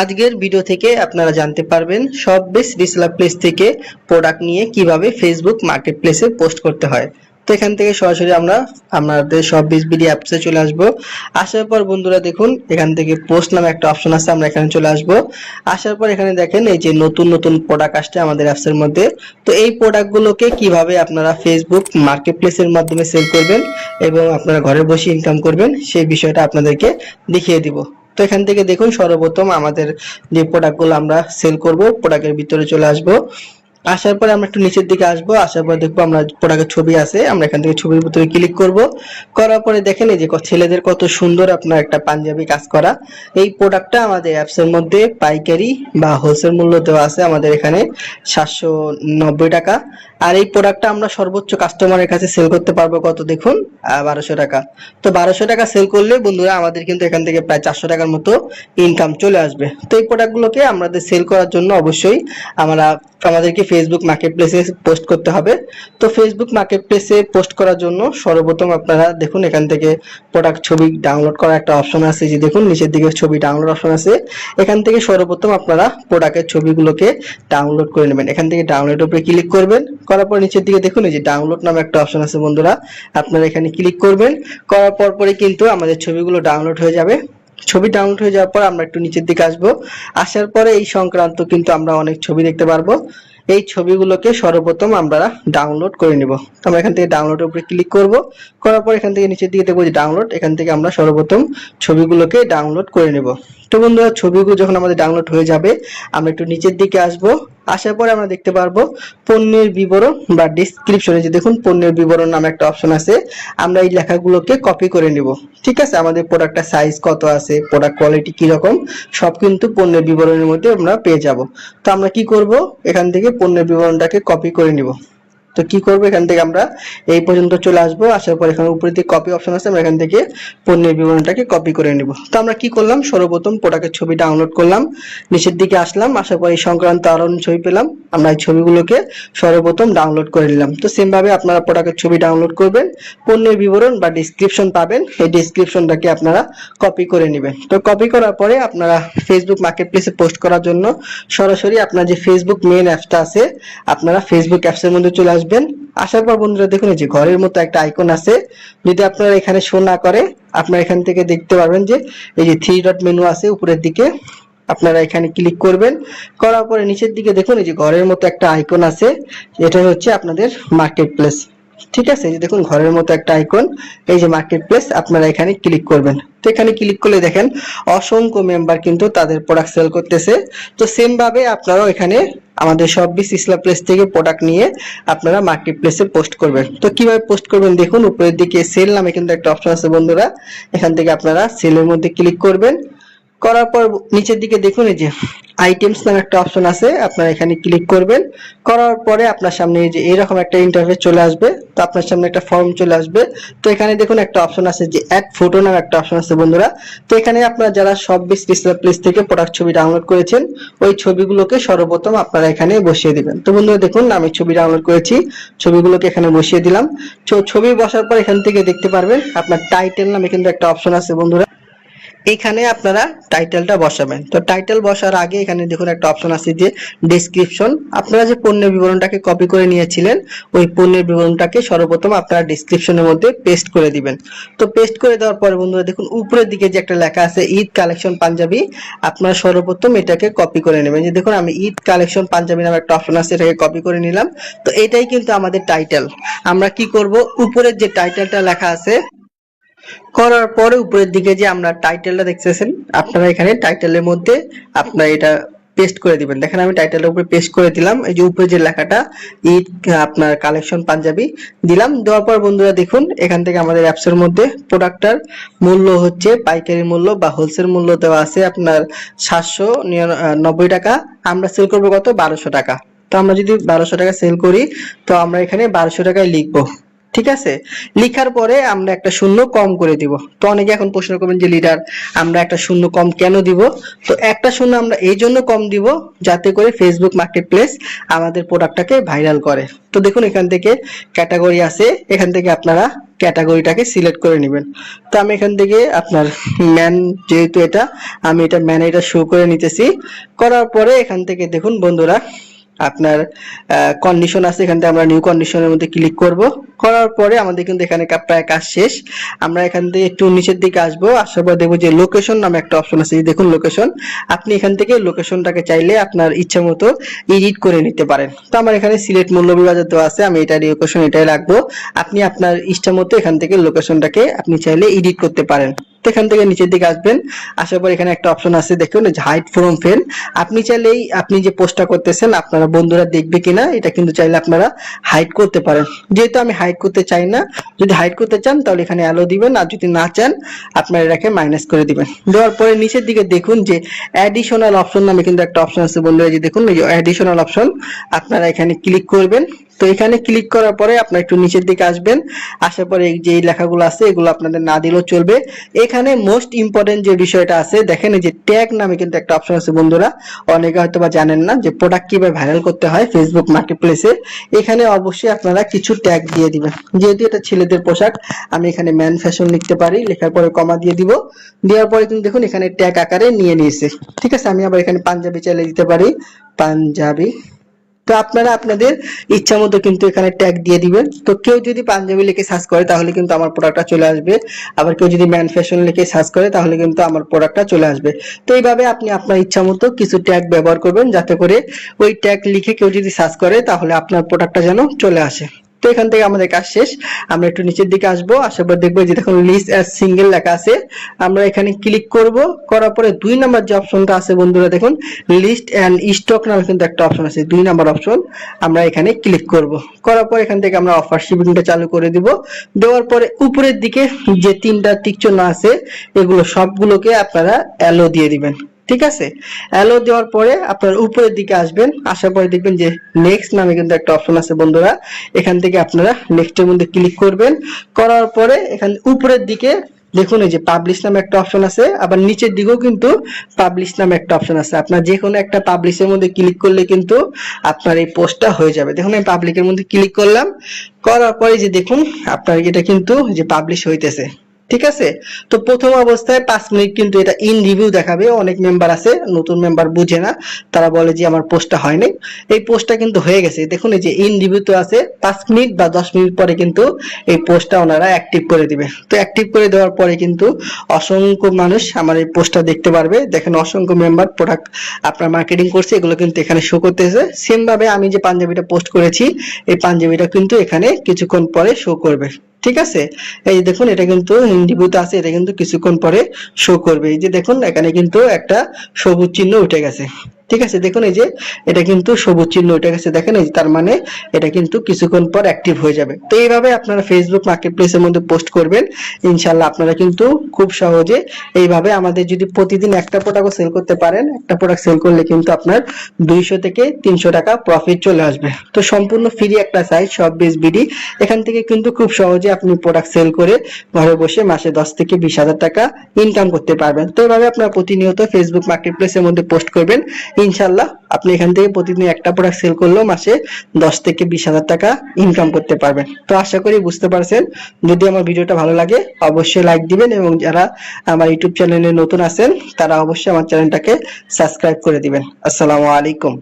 আজকের ভিডিও থেকে আপনারা জানতে পারবেন শপবিজ রিসেলার প্লেস থেকে প্রোডাক্ট নিয়ে কিভাবে ফেসবুক মার্কেট প্লেসে পোস্ট করতে হয়। তো এখান থেকে সরাসরি আমরা আমাদের শপবিজ বিডি অ্যাপসে চলে আসব। আসার পর বন্ধুরা দেখুন এখান থেকে পোস্ট নামে একটা অপশন আছে, আমরা এখানে চলে আসব। আসার পর এখানে দেখেন এই যে নতুন নতুন প্রোডাক্ট আসছে আমাদের অ্যাপসের মধ্যে। তো এই প্রোডাক্টগুলোকে কিভাবে আপনারা ফেসবুক মার্কেট প্লেসের মাধ্যমে সেল করবেন এবং আপনারা ঘরে বসে ইনকাম করবেন সেই বিষয়টা আপনাদেরকে দেখিয়ে দিব। তো এখান থেকে দেখুন সর্বপ্রথম আমাদের যে প্রোডাক্টগুলো আমরা সেল করব প্রোডাক্টের ভিতরে চলে আসব। আসার পরে আমরা একটু নিচের দিকে আসবো, আসার পর দেখবো আমরা প্রোডাক্টের ছবি আছে, আমরা এখান থেকে ছবির ভিতরে ক্লিক করব। করার পরে দেখেন এই যে ছেলেদের কত সুন্দর আপনার একটা পাঞ্জাবি কাজ করা। এই প্রোডাক্টটা আমাদের অ্যাপসের মধ্যে পাইকারি বা হোলসেল মূল্য দেওয়া আছে আমাদের এখানে 790 টাকা। আর এই প্রোডাক্টটা আমরা সর্বোচ্চ কাস্টমারের কাছে সেল করতে পারবো কত দেখুন 1200 টাকা। তো 1200 টাকা সেল করলে বন্ধুরা আমাদের কিন্তু এখান থেকে প্রায় 400 টাকার মতো ইনকাম চলে আসবে। তো এই প্রোডাক্টগুলোকে আমাদের সেল করার জন্য অবশ্যই আমাদেরকে ফেসবুক মার্কেট প্লেসে পোস্ট করতে হবে। তো ফেসবুক মার্কেট প্লেসে পোস্ট করার জন্য সর্বপ্রথম আপনারা দেখুন এখান থেকে প্রোডাক্ট ছবি ডাউনলোড করার একটা অপশন আছে, যে দেখুন নিচের দিকে ছবি ডাউনলোড অপশন আছে। এখান থেকে সর্বপ্রথম আপনারা প্রোডাক্টের ছবিগুলোকে ডাউনলোড করে নেবেন। এখান থেকে ডাউনলোড উপরে ক্লিক করবেন, করার পর নিচের দিকে দেখুন এই যে ডাউনলোড নামে একটা অপশন আছে বন্ধুরা, আপনারা এখানে ক্লিক করবেন। করার পর পরে কিন্তু আমাদের ছবিগুলো ডাউনলোড হয়ে যাবে। ছবি ডাউনলোড হয়ে যাওয়ার পর আমরা একটু নিচের দিকে আসবো। আসার পরে এই সংক্রান্ত কিন্তু আমরা অনেক ছবি দেখতে পারবো। এই ছবিগুলোকে সর্বপ্রথম আমরা ডাউনলোড করে নিব। তো আমরা এখান থেকে ডাউনলোডের উপরে ক্লিক করব। করার পর এখান থেকে নিচের দিকে দেখবো যে ডাউনলোড, এখান থেকে আমরা সর্বপ্রথম ছবিগুলোকে ডাউনলোড করে নেব। তো বন্ধুরা ছবিগুলো যখন আমাদের ডাউনলোড হয়ে যাবে আমরা একটু নিচের দিকে আসব। আসার পরে আমরা দেখতে পারবো পণ্যের বিবরণ বা ডেসক্রিপশনে, যে দেখুন পণ্যের বিবরণ নামে একটা অপশন আছে, আমরা এই লেখাগুলোকে কপি করে নিব। ঠিক আছে, আমাদের প্রোডাক্টটা সাইজ কত আছে, প্রোডাক্ট কোয়ালিটি কি রকম, সব কিন্তু পণ্যের বিবরণের মধ্যে আমরা পেয়ে যাব। তো আমরা কি করব, এখান থেকে পণ্যের বিবরণটাকে কপি করে নিব। তো কি করব, এখান থেকে আমরা এই পর্যন্ত চলে আসব। আসার পর এখানে উপরে দিকে কপি অপশন আছে, আমরা এখান থেকে পণ্যের বিবরণটাকে কপি করে নিব। তো আমরা কি করলাম, সর্বপ্রথম প্রোডাক্টের ছবি ডাউনলোড করলাম, নিচের দিকে আসলাম, আসার পর এই সংক্রান্ত আরো ছবি পেলাম, আমরা এই ছবিগুলোকে সর্বপ্রথম ডাউনলোড করে নিলাম। তো সেম ভাবে আপনারা প্রোডাক্টের ছবি ডাউনলোড করবেন, পণ্যের বিবরণ বা ডেসক্রিপশন পাবেন, এই ডেসক্রিপশনটাকে আপনারা কপি করে নেবেন। তো কপি করার পরে আপনারা ফেসবুক মার্কেট প্লেসে পোস্ট করার জন্য সরাসরি আপনার যে ফেসবুক মেইন অ্যাপসটা আছে, আপনারা ফেসবুক অ্যাপসের মধ্যে চলে আসবেন। আসার পর বন্ধুরা দেখুন এই যে ঘরের মতো একটা আইকন আছে, যদি আপনারা এখানে শো না করে আপনারা এখান থেকে দেখতে পারবেন যে এই যে 3 ডট মেনু আছে উপরের দিকে, আপনারা এখানে ক্লিক করবেন। করার পরে নিচের দিকে দেখুন এই যে ঘরের মতো একটা আইকন আছে, এটা হচ্ছে আপনাদের মার্কেট প্লেস। ঠিক আছে, এই যে দেখুন ঘরের মতো একটা আইকন, এই যে মার্কেট প্লেস, আপনারা এখানে ক্লিক করবেন। তো এখানে ক্লিক করলে দেখেন অসংখ্য মেম্বার কিন্তু তাদের প্রোডাক্ট সেল করতেছে। তো সেম ভাবে আপনারাও এখানে আমাদের শপবিজ রিসেলার প্লেস থেকে প্রোডাক্ট নিয়ে আপনারা মার্কেট প্লেসে পোস্ট করবেন। তো কিভাবে পোস্ট করবেন দেখুন, উপরের দিকে সেল নামে কিন্তু একটা অপশন আছে বন্ধুরা, এখান থেকে আপনারা সেলের মধ্যে ক্লিক করবেন। করার পর নিচের দিকে দেখুন এই যে আইটেমস নামে একটা অপশন আছে, আপনারা এখানে ক্লিক করবেন। করার পরে আপনার সামনে এই যে এরকম একটা ইন্টারফেস চলে আসবে। তো আপনার সামনে একটা ফর্ম চলে আসবে। তো এখানে দেখুন একটা অপশন আছে যে অ্যাড ফটো নামে একটা অপশন আছে বন্ধুরা। তো এখানে আপনারা যারা শপবিজ রিসেলার প্লেস থেকে প্রোডাক্ট ছবি ডাউনলোড করেছেন ওই ছবিগুলোকে সর্বপ্রথম আপনারা এখানে বসিয়ে দিবেন। তো বন্ধুরা দেখুন আমি ছবি ডাউনলোড করেছি, ছবিগুলোকে এখানে বসিয়ে দিলাম। ছবি বসার পর এখান থেকে দেখতে পারবেন আপনার টাইটেল নামে কিন্তু একটা অপশন আছে বন্ধুরা, এখানে আপনারা টাইটেলটা বসাবেন। তো টাইটেল বসার আগে এখানে দেখুন একটা অপশন আছে যে ডেসক্রিপশন, আপনারা যে পণ্যের বিবরণটাকে কপি করে নিয়েছিলেন ওই পণ্যের বিবরণটাকে সর্বপ্রথম আপনারা ডেসক্রিপশনের মধ্যে পেস্ট করে দিবেন। তো পেস্ট করে দেওয়ার পরে বন্ধুরা দেখুন উপরের দিকে যে একটা লেখা আছে ঈদ কালেকশন পাঞ্জাবি, আপনারা সর্বপ্রথম এটাকে কপি করে নেবেন। যে দেখুন আমি ঈদ কালেকশন পাঞ্জাবি নামে একটা অপশন আছে, এটাকে কপি করে নিলাম। তো এটাই কিন্তু আমাদের টাইটেল। আমরা কি করব, উপরের যে টাইটেলটা লেখা আছে করার পরে উপরের দিকে যে আমরা টাইটেলটা দেখতেছেন, আপনারা এখানে টাইটেলের মধ্যে আপনারা এটা পেস্ট করে দিবেন। দেখেন আমি টাইটেলের উপরে পেস্ট করে দিলাম, এই যে উপরে যে লেখাটা ঈদ আপনার কালেকশন পাঞ্জাবি দিলাম। দেওয়ার পর বন্ধুরা দেখুন এখান থেকে আমাদের অ্যাপসের মধ্যে প্রোডাক্টটার মূল্য হচ্ছে পাইকারি মূল্য বা হোলসেল মূল্য দেওয়া আছে আপনার 790 টাকা, আমরা সেল করবো কত 1200 টাকা। তো আমরা যদি 1200 টাকা সেল করি তো আমরা এখানে 1200 টাকায় লিখবো। ঠিক আছে, লিখার পরে আমরা একটা শূন্য কম করে দিব। তো অনেকে এখন প্রশ্ন করবেন যে লিডার আমরা একটা শূন্য কম কেন দিব? তো একটা শূন্য আমরা এই জন্য কম দিব যাতে করে ফেসবুক মার্কেটপ্লেস আমাদের প্রোডাক্টটাকে ভাইরাল করে। তো দেখুন এখান থেকে ক্যাটাগরি আছে, এখান থেকে আপনারা ক্যাটাগরিটাকে সিলেক্ট করে নেবেন। তো আমি এখান থেকে আপনার ম্যান, যেহেতু এটা আমি এটা ম্যান এটা শো করে নিতেছি। করার পরে এখান থেকে দেখুন বন্ধুরা আপনার কন্ডিশন আছে, এখান থেকে আমরা নিউ কন্ডিশনের মধ্যে ক্লিক করব। করার পরে আমাদের কিন্তু এখানে প্রায় কাজ শেষ। আমরা এখান থেকে একটু নিচের দিকে আসবো, আসার পর দেখবো যে লোকেশন নামে একটা অপশন আছে, দেখুন লোকেশন। আপনি এখান থেকে লোকেশনটাকে চাইলে আপনার ইচ্ছা মতো এডিট করে নিতে পারেন। তো আমার এখানে সিলেক্ট মৌলভীবাজার দেওয়া আছে, আমি এটা লোকেশন এটাই রাখবো। আপনি আপনার ইচ্ছা মতো এখান থেকে লোকেশনটাকে আপনি চাইলে এডিট করতে পারেন। এখান থেকে নিচের দিকে আসবেন, আসার পর এখানে একটা অপশন আছে দেখুন হাইড ফ্রম ফ্রেন্ড। আপনি চাইলেই আপনি যে পোস্টটা করতেছেন আপনারা বন্ধুরা দেখবে কিনা এটা কিন্তু চাইলে আপনারা হাইড করতে পারেন। যেহেতু আমি হাইড করতে চাই না, যদি হাইড করতে চান তাহলে এখানে অ্যালো দিবেন, আর যদি না চান আপনারা এটাকে মাইনাস করে দিবেন। দেওয়ার পরে নিচের দিকে দেখুন যে অ্যাডিশনাল অপশন নামে কিন্তু একটা অপশন আছে বন্ধুরা, যে দেখুন এই অ্যাডিশনাল অপশন, আপনারা এখানে ক্লিক করবেন। তো এখানে ক্লিক করার পরে আপনারা একটু নিচের দিকে আসবেন, আসার পরে এই যে লেখাগুলো আছে এগুলো আপনাদের না দিলেও চলবে। এখানে মোস্ট ইম্পর্টেন্ট যে বিষয়টা আছে দেখেন, এই যে ট্যাগ নামে কিন্তু একটা অপশন আছে বন্ধুরা, অনেকে হয়তো বা জানেন না যে প্রোডাক্ট কিভাবে ভাইরাল করতে হয় ফেসবুক মার্কেটপ্লেসে। এখানে অবশ্যই আপনারা কিছু ট্যাগ দিয়ে দিবেন। যেহেতু এটা ছেলেদের পোশাক, আমি এখানে ম্যান ফ্যাশন লিখতে পারি, লেখার পরে কমা দিয়ে দিব। দেওয়ার পরে কিন্তু দেখুন এখানে ট্যাগ আকারে নিয়ে নিয়েছে। ঠিক আছে, আমি আবার এখানে পাঞ্জাবি চাইলে দিতে পারি, পাঞ্জাবি। তো আপনারা আপনাদের ইচ্ছা মতো কিন্তু এখানে ট্যাগ দিয়ে দিবেন। তো কেউ যদি পাঞ্জাবি লিখে সার্চ করে তাহলে কিন্তু আমার প্রোডাক্টটা চলে আসবে, আবার কেউ যদি ম্যান ফ্যাশন লিখে সার্চ করে তাহলে কিন্তু আমার প্রোডাক্টটা চলে আসবে। তো এইভাবে আপনি আপনার ইচ্ছা মতো কিছু ট্যাগ ব্যবহার করবেন যাতে করে ওই ট্যাগ লিখে কেউ যদি সার্চ করে তাহলে আপনার প্রোডাক্টটা যেন চলে আসে। তো এখান থেকে আমাদের কাজ শেষ। আমরা একটু নিচের দিকে আসবো, আসার পর দেখবো যে দেখুন লিস্ট অ্যাজ সিঙ্গেল লেখা আছে, আমরা এখানে ক্লিক করব। করার পরে 2 নাম্বার যে অপশনটা আছে বন্ধুরা দেখুন লিস্ট এন্ড স্টক নামে কিন্তু একটা অপশন আছে, 2 নাম্বার অপশন, আমরা এখানে ক্লিক করব। করার পর এখান থেকে আমরা অফার শিপিংটা চালু করে দিব। দেওয়ার পরে উপরের দিকে যে 3টা টিক চিহ্ন আছে এগুলো সবগুলোকে আপনারা অ্যালো দিয়ে দিবেন। ঠিক আছে, অ্যালো দেওয়ার পরে আপনার উপরের দিকে আসবেন, আসার পরে দেখবেন যে নেক্সট নামে কিন্তু একটা অপশন আছে বন্ধুরা, এখান থেকে আপনারা নেক্সটের মধ্যে ক্লিক করবেন। করার পরে এখানে উপরের দিকে দেখুন এই যে পাবলিশ নামে একটা অপশন আছে, আবার নিচের দিকেও কিন্তু পাবলিশ নামে একটা অপশন আছে। আপনার যে কোনো একটা পাবলিশের মধ্যে ক্লিক করলে কিন্তু আপনার এই পোস্টটা হয়ে যাবে। দেখুন আমি পাবলিকের মধ্যে ক্লিক করলাম, করার পরে যে দেখুন আপনার এটা কিন্তু যে পাবলিশ হইতেছে। ঠিক আছে, তো প্রথম অবস্থায় 5 মিনিট কিন্তু এটা ইন রিভিউ দেখাবে। অনেক মেম্বার আছে নতুন মেম্বার বুঝে না, তারা বলে যে আমার পোস্টটা হয় নাই। এই পোস্টটা কিন্তু হয়ে গেছে, দেখুন এই যে ইন রিভিউ তো আছে। 5 মিনিট বা 10 মিনিট পরে কিন্তু এই পোস্টটা ওনারা অ্যাক্টিভ করে দিবে। তো অ্যাক্টিভ করে দেওয়ার পরে কিন্তু অসংখ্য মানুষ আমার এই পোস্টটা দেখতে পারবে। দেখেন অসংখ্য মেম্বার প্রোডাক্ট আপনার মার্কেটিং করছে, এগুলো কিন্তু এখানে শো করতেছে। সেম ভাবে আমি যে পাঞ্জাবিটা পোস্ট করেছি এই পাঞ্জাবিটা কিন্তু এখানে কিছুক্ষণ পরে শো করবে। ঠিক আছে, এই দেখুন এটা কিন্তু রিভিউতে আছে, এটা কিন্তু কিছুক্ষণ পরে শো করবে। এই যে দেখুন এখানে কিন্তু একটা সবুজ চিহ্ন উঠে গেছে। ঠিক আছে, দেখুন এই যে এটা কিন্তু সবুজ চিহ্ন উঠে গেছে, দেখেন এই তার মানে এটা কিন্তু কিছুক্ষণ পর অ্যাক্টিভ হয়ে যাবে। তো এইভাবে আপনারা ফেসবুক মার্কেটপ্লেসের মধ্যে পোস্ট করবেন, ইনশাআল্লাহ আপনারা কিন্তু খুব সহজে এইভাবে আমাদের যদি প্রতিদিন একটা প্রোডাক্ট সেল করতে পারেন, একটা প্রোডাক্ট সেল করলে কিন্তু আপনার 200 থেকে 300 টাকা প্রফিট চলে আসবে। তো সম্পূর্ণ ফ্রি একটা সাইট শপবিজ বিডি, এখান থেকে কিন্তু খুব সহজে আপনি প্রোডাক্ট সেল করে ঘরে বসে মাসে 10 থেকে 20,000 টাকা ইনকাম করতে পারবেন। তো এইভাবে আপনারা প্রতিনিয়ত ফেসবুক মার্কেটপ্লেসের মধ্যে পোস্ট করবেন, ইনশাআল্লাহ আপনি এখান থেকে প্রতিদিন একটা প্রোডাক্ট সেল করলেও মাসে 10 থেকে 20,000 টাকা ইনকাম করতে পারবেন। তো আশা করি বুঝতে পারছেন। যদি আমার ভিডিওটা ভালো লাগে অবশ্যই লাইক দিবেন, এবং যারা আমার ইউটিউব চ্যানেলে নতুন আছেন তারা অবশ্যই আমার চ্যানেলটাকে সাবস্ক্রাইব করে দিবেন। আসসালামু আলাইকুম।